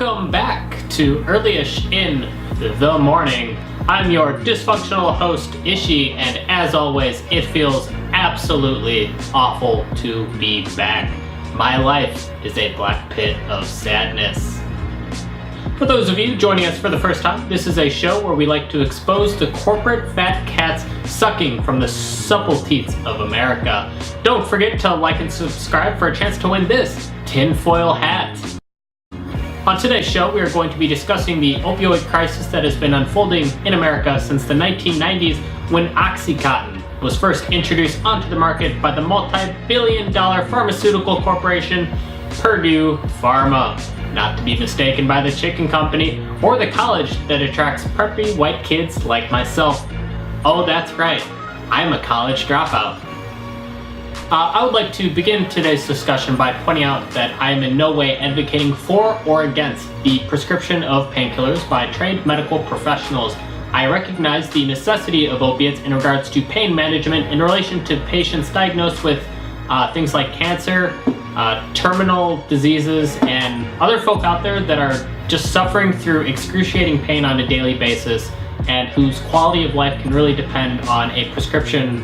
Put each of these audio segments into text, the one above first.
Welcome back to Early-ish in the morning. I'm your dysfunctional host, Ishi, and as always, it feels absolutely awful to be back. My life is a black pit of sadness. For those of you joining us for the first time, this is a show where we like to expose the corporate fat cats sucking from the supple teats of America. Don't forget to like and subscribe for a chance to win this tinfoil hat. On today's show, we are going to be discussing the opioid crisis that has been unfolding in America since the 1990s when Oxycontin was first introduced onto the market by the multi-billion-dollar pharmaceutical corporation Purdue Pharma. Not to be mistaken by the chicken company or the college that attracts preppy white kids like myself. Oh, that's right, I'm a college dropout. I would like to begin today's discussion by pointing out that I am in no way advocating for or against the prescription of painkillers by trained medical professionals. I recognize the necessity of opiates in regards to pain management in relation to patients diagnosed with things like cancer, terminal diseases, and other folk out there that are just suffering through excruciating pain on a daily basis and whose quality of life can really depend on a prescription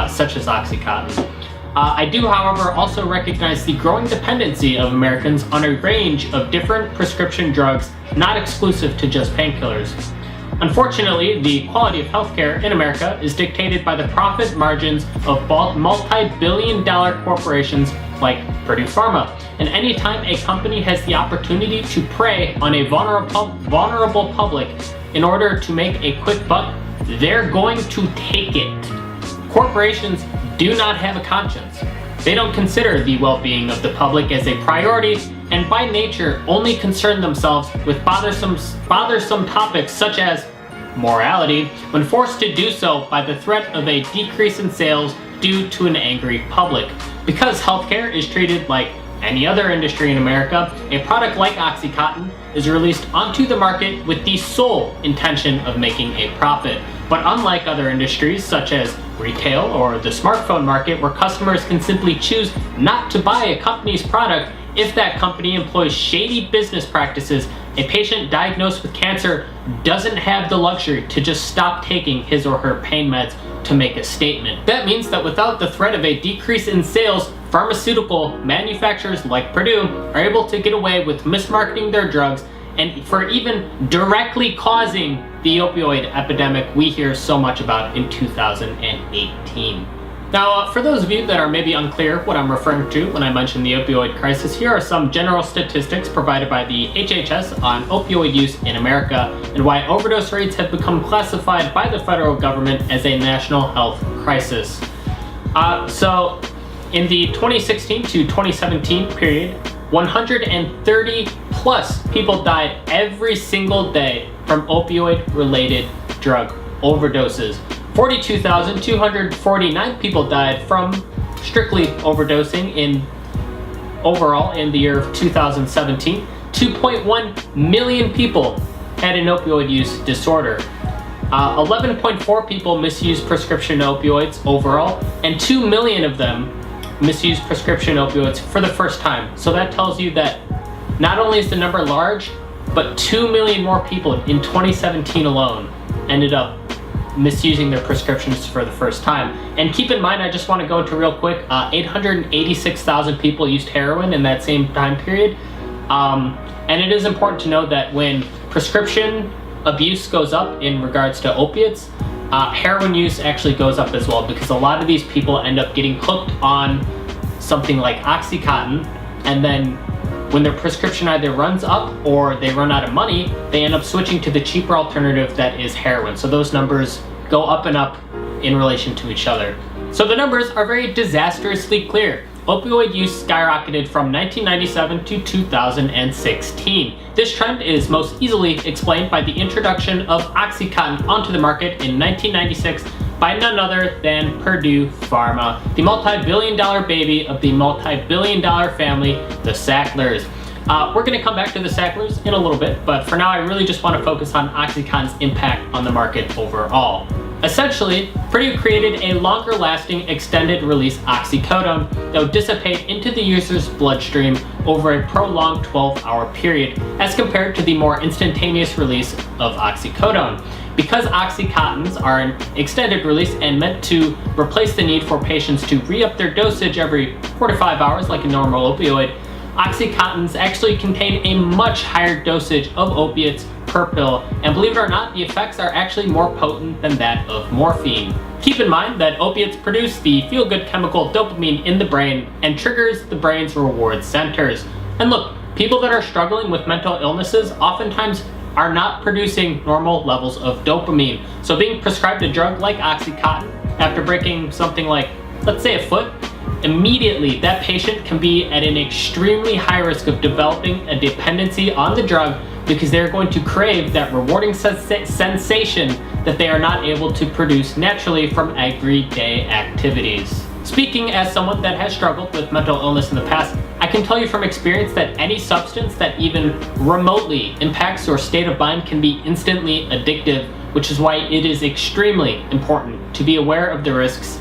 such as Oxycontin. I do, however, also recognize the growing dependency of Americans on a range of different prescription drugs not exclusive to just painkillers. Unfortunately, the quality of healthcare in America is dictated by the profit margins of multi-billion-dollar corporations like Purdue Pharma. And anytime a company has the opportunity to prey on a vulnerable public in order to make a quick buck, they're going to take it. Corporations do not have a conscience. They don't consider the well-being of the public as a priority, and by nature only concern themselves with bothersome topics such as morality when forced to do so by the threat of a decrease in sales due to an angry public. Because healthcare is treated like any other industry in America, a product like Oxycontin is released onto the market with the sole intention of making a profit. But unlike other industries such as retail or the smartphone market, where customers can simply choose not to buy a company's product if that company employs shady business practices, a patient diagnosed with cancer doesn't have the luxury to just stop taking his or her pain meds to make a statement. That means that without the threat of a decrease in sales, pharmaceutical manufacturers like Purdue are able to get away with mismarketing their drugs and for even directly causing the opioid epidemic we hear so much about in 2018. Now, for those of you that are maybe unclear what I'm referring to when I mention the opioid crisis, here are some general statistics provided by the HHS on opioid use in America and why overdose rates have become classified by the federal government as a national health crisis. So, in the 2016 to 2017 period, 130 plus people died every single day from opioid-related drug overdoses. 42,249 people died from strictly overdosing overall in the year of 2017. 2.1 million people had an opioid use disorder. 11.4 people misused prescription opioids overall, and 2 million of them misused prescription opioids for the first time. So that tells you that not only is the number large, but 2 million more people in 2017 alone ended up misusing their prescriptions for the first time. And keep in mind, I just want to go into real quick, 886,000 people used heroin in that same time period. And it is important to note that when prescription abuse goes up in regards to opiates, heroin use actually goes up as well, because a lot of these people end up getting hooked on something like Oxycontin, and then when their prescription either runs up or they run out of money, they end up switching to the cheaper alternative that is heroin. So those numbers go up and up in relation to each other. So the numbers are very disastrously clear. Opioid use skyrocketed from 1997 to 2016. This trend is most easily explained by the introduction of Oxycontin onto the market in 1996 by none other than Purdue Pharma, the multi-billion-dollar baby of the multi-billion-dollar family, the Sacklers. We're going to come back to the Sacklers in a little bit, but for now I really just want to focus on Oxycontin's impact on the market overall. Essentially, Purdue created a longer-lasting, extended-release oxycodone that would dissipate into the user's bloodstream over a prolonged 12-hour period, as compared to the more instantaneous release of oxycodone. Because oxycontins are an extended release and meant to replace the need for patients to re-up their dosage every 4 to 5 hours like a normal opioid, oxycontins actually contain a much higher dosage of opiates per pill, and believe it or not, the effects are actually more potent than that of morphine. Keep in mind that opiates produce the feel-good chemical dopamine in the brain and triggers the brain's reward centers. And look, people that are struggling with mental illnesses oftentimes are not producing normal levels of dopamine. So being prescribed a drug like Oxycontin after breaking something like, let's say, a foot, immediately that patient can be at an extremely high risk of developing a dependency on the drug because they're going to crave that rewarding sensation that they are not able to produce naturally from everyday activities. Speaking as someone that has struggled with mental illness in the past, I can tell you from experience that any substance that even remotely impacts your state of mind can be instantly addictive, which is why it is extremely important to be aware of the risks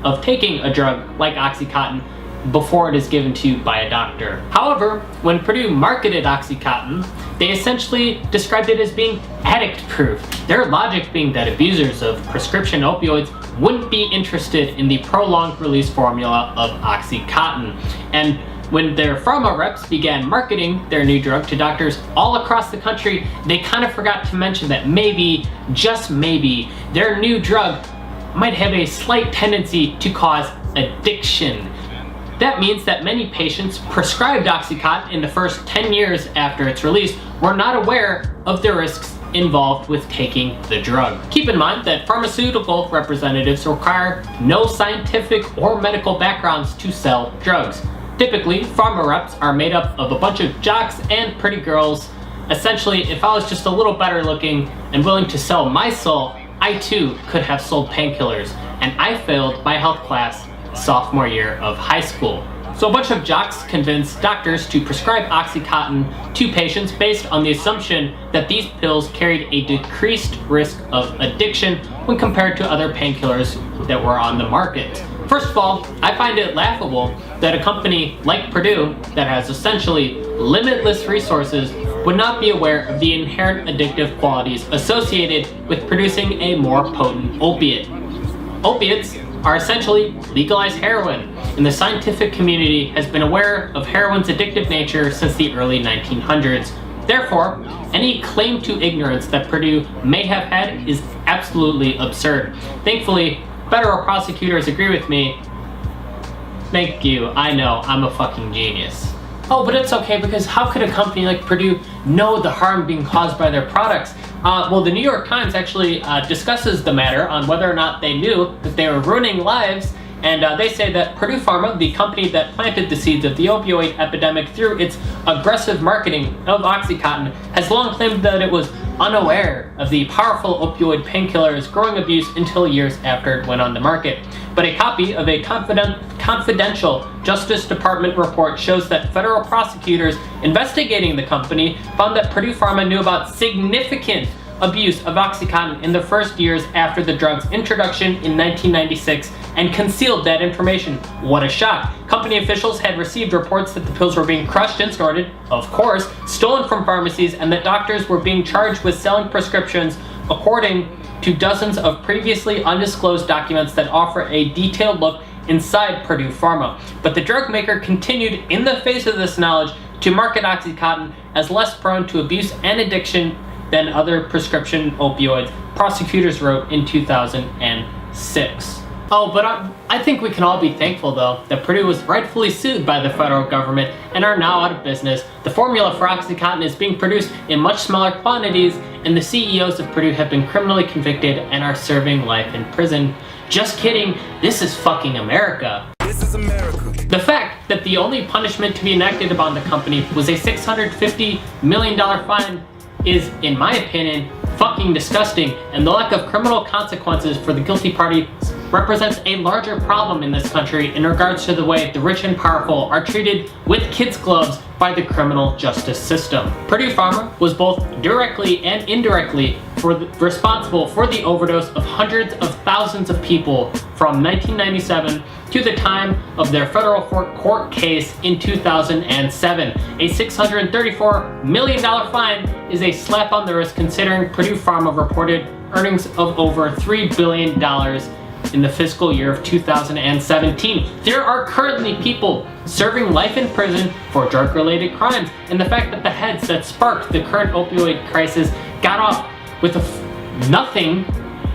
of taking a drug like Oxycontin before it is given to you by a doctor. However, when Purdue marketed Oxycontin, they essentially described it as being addict-proof. Their logic being that abusers of prescription opioids wouldn't be interested in the prolonged release formula of Oxycontin. And when their pharma reps began marketing their new drug to doctors all across the country, they kind of forgot to mention that maybe, just maybe, their new drug might have a slight tendency to cause addiction. That means that many patients prescribed Oxycontin in the first 10 years after its release were not aware of the risks involved with taking the drug. Keep in mind that pharmaceutical representatives require no scientific or medical backgrounds to sell drugs. Typically, pharma reps are made up of a bunch of jocks and pretty girls. Essentially, if I was just a little better looking and willing to sell my soul, I too could have sold painkillers, and I failed my health class sophomore year of high school. So a bunch of jocks convinced doctors to prescribe Oxycontin to patients based on the assumption that these pills carried a decreased risk of addiction when compared to other painkillers that were on the market. First of all, I find it laughable that a company like Purdue, that has essentially limitless resources, would not be aware of the inherent addictive qualities associated with producing a more potent opiate. Opiates are essentially legalized heroin, and the scientific community has been aware of heroin's addictive nature since the early 1900s. Therefore, any claim to ignorance that Purdue may have had is absolutely absurd. Thankfully, federal prosecutors agree with me. Thank you, I know, I'm a fucking genius. Oh, but it's okay, because how could a company like Purdue know the harm being caused by their products? Well, the New York Times actually discusses the matter on whether or not they knew that they were ruining lives, and they say that Purdue Pharma, the company that planted the seeds of the opioid epidemic through its aggressive marketing of Oxycontin, has long claimed that it was unaware of the powerful opioid painkiller's growing abuse until years after it went on the market. But a copy of a confidential Justice Department report shows that federal prosecutors investigating the company found that Purdue Pharma knew about significant abuse of Oxycontin in the first years after the drug's introduction in 1996 and concealed that information. What a shock. Company officials had received reports that the pills were being crushed and snorted, of course, stolen from pharmacies, and that doctors were being charged with selling prescriptions according to dozens of previously undisclosed documents that offer a detailed look inside Purdue Pharma. But the drug maker continued, in the face of this knowledge, to market Oxycontin as less prone to abuse and addiction than other prescription opioids, prosecutors wrote in 2006. Oh, but I think we can all be thankful, though, that Purdue was rightfully sued by the federal government and are now out of business. The formula for Oxycontin is being produced in much smaller quantities, and the CEOs of Purdue have been criminally convicted and are serving life in prison. Just kidding, this is fucking America. This is America. The fact that the only punishment to be enacted upon the company was a $650 million fine is, in my opinion, fucking disgusting, and the lack of criminal consequences for the guilty party represents a larger problem in this country in regards to the way the rich and powerful are treated with kids' gloves by the criminal justice system. Purdue Pharma was both directly and indirectly responsible for the overdose of hundreds of thousands of people from 1997 to the time of their federal court case in 2007. A $634 million fine is a slap on the wrist considering Purdue Pharma reported earnings of over $3 billion in the fiscal year of 2017. There are currently people serving life in prison for drug-related crimes, and the fact that the heads that sparked the current opioid crisis got off with nothing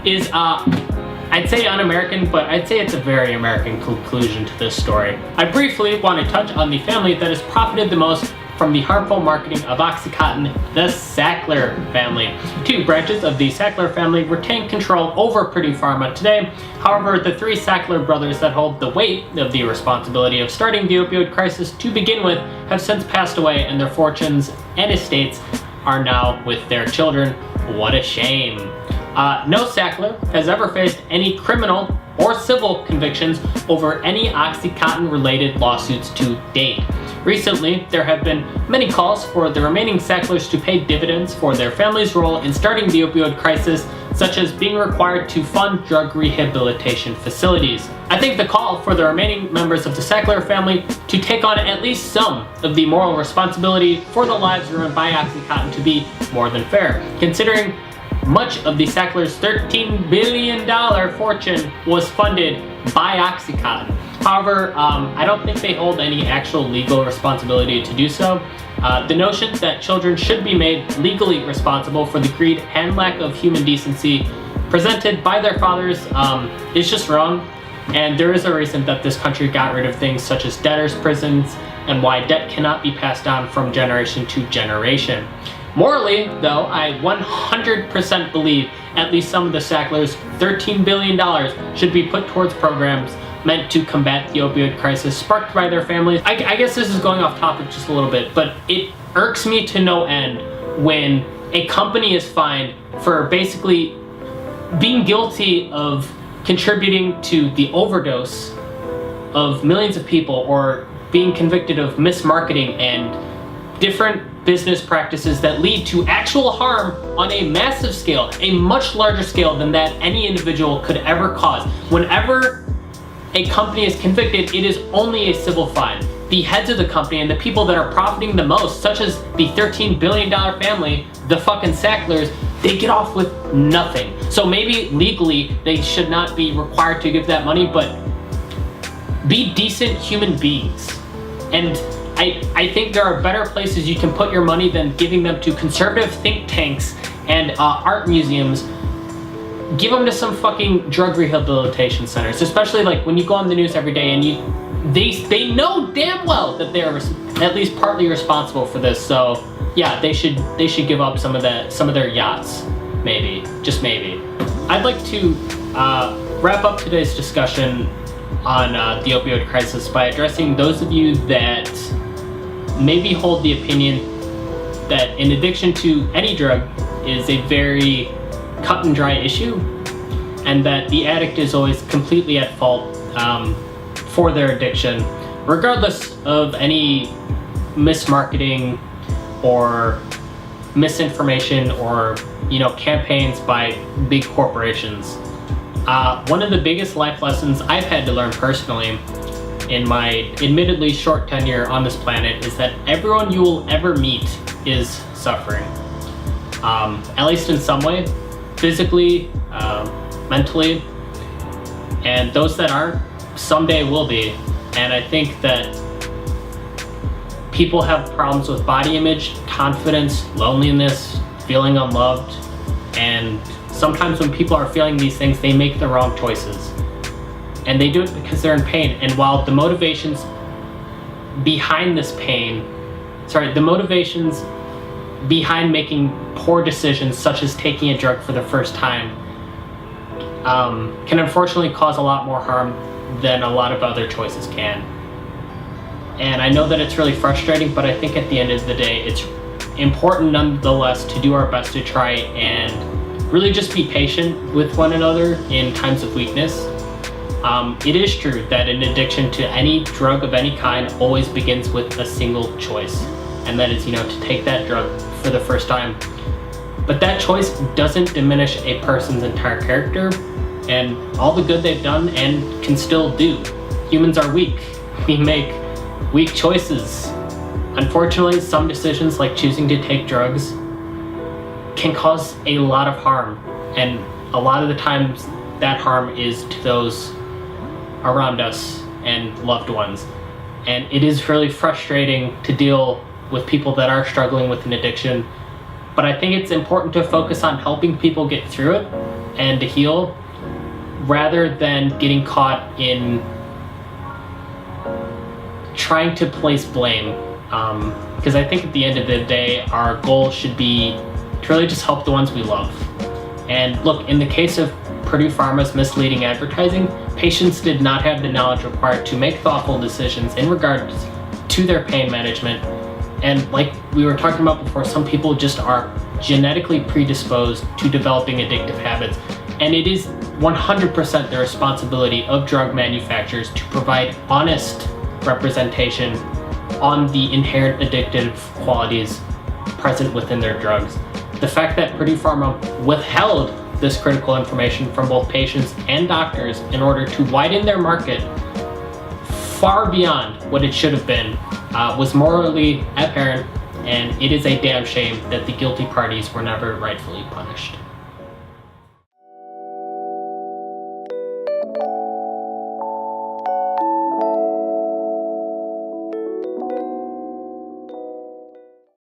is, I'd say un-American, but I'd say it's a very American conclusion to this story. I briefly want to touch on the family that has profited the most from the harmful marketing of OxyContin, the Sackler family. Two branches of the Sackler family retain control over Purdue Pharma today. However, the three Sackler brothers that hold the weight of the responsibility of starting the opioid crisis to begin with have since passed away, and their fortunes and estates are now with their children. What a shame. No Sackler has ever faced any criminal or civil convictions over any OxyContin-related lawsuits to date. Recently, there have been many calls for the remaining Sacklers to pay dividends for their family's role in starting the opioid crisis, such as being required to fund drug rehabilitation facilities. I think the call for the remaining members of the Sackler family to take on at least some of the moral responsibility for the lives ruined by OxyContin to be more than fair, considering much of the Sacklers' $13 billion fortune was funded by OxyContin. However, I don't think they hold any actual legal responsibility to do so. The notion that children should be made legally responsible for the greed and lack of human decency presented by their fathers is just wrong. And there is a reason that this country got rid of things such as debtors' prisons and why debt cannot be passed on from generation to generation. Morally, though, I 100% believe at least some of the Sacklers' $13 billion should be put towards programs meant to combat the opioid crisis sparked by their families. I guess this is going off topic just a little bit, but it irks me to no end when a company is fined for basically being guilty of contributing to the overdose of millions of people, or being convicted of mismarketing and different business practices that lead to actual harm on a massive scale, a much larger scale than that any individual could ever cause. Whenever a company is convicted, it is only a civil fine. The heads of the company and the people that are profiting the most, such as the $13 billion family, the fucking Sacklers, they get off with nothing. So maybe legally they should not be required to give that money, but be decent human beings. And I think there are better places you can put your money than giving them to conservative think tanks and art museums. Give them to some fucking drug rehabilitation centers, especially like when you go on the news every day and they know damn well that they're at least partly responsible for this. So yeah, they should give up some of their yachts, maybe, just maybe. I'd like to wrap up today's discussion on the opioid crisis by addressing those of you that maybe hold the opinion that an addiction to any drug is a very cut and dry issue, and that the addict is always completely at fault for their addiction, regardless of any mismarketing or misinformation or campaigns by big corporations. One of the biggest life lessons I've had to learn personally in my admittedly short tenure on this planet is that everyone you will ever meet is suffering, at least in some way, physically, mentally, and those that aren't someday will be. And I think that people have problems with body image, confidence, loneliness, feeling unloved, and sometimes when people are feeling these things, they make the wrong choices. And they do it because they're in pain. And while the motivations behind this pain, the motivations behind making poor decisions, such as taking a drug for the first time, can unfortunately cause a lot more harm than a lot of other choices can. And I know that it's really frustrating, but I think at the end of the day, it's important nonetheless to do our best to try and really just be patient with one another in times of weakness. It is true that an addiction to any drug of any kind always begins with a single choice, and that is, to take that drug for the first time. But that choice doesn't diminish a person's entire character and all the good they've done and can still do. Humans are weak. We make weak choices. Unfortunately, some decisions like choosing to take drugs can cause a lot of harm, and a lot of the times that harm is to those around us and loved ones. And it is really frustrating to deal with people that are struggling with an addiction, but I think it's important to focus on helping people get through it and to heal, rather than getting caught in trying to place blame. Because I think at the end of the day, our goal should be to really just help the ones we love. And look, in the case of Purdue Pharma's misleading advertising, patients did not have the knowledge required to make thoughtful decisions in regards to their pain management. And like we were talking about before, some people just are genetically predisposed to developing addictive habits. And it is 100% the responsibility of drug manufacturers to provide honest representation on the inherent addictive qualities present within their drugs. The fact that Purdue Pharma withheld this critical information from both patients and doctors in order to widen their market far beyond what it should have been was morally apparent, and it is a damn shame that the guilty parties were never rightfully punished.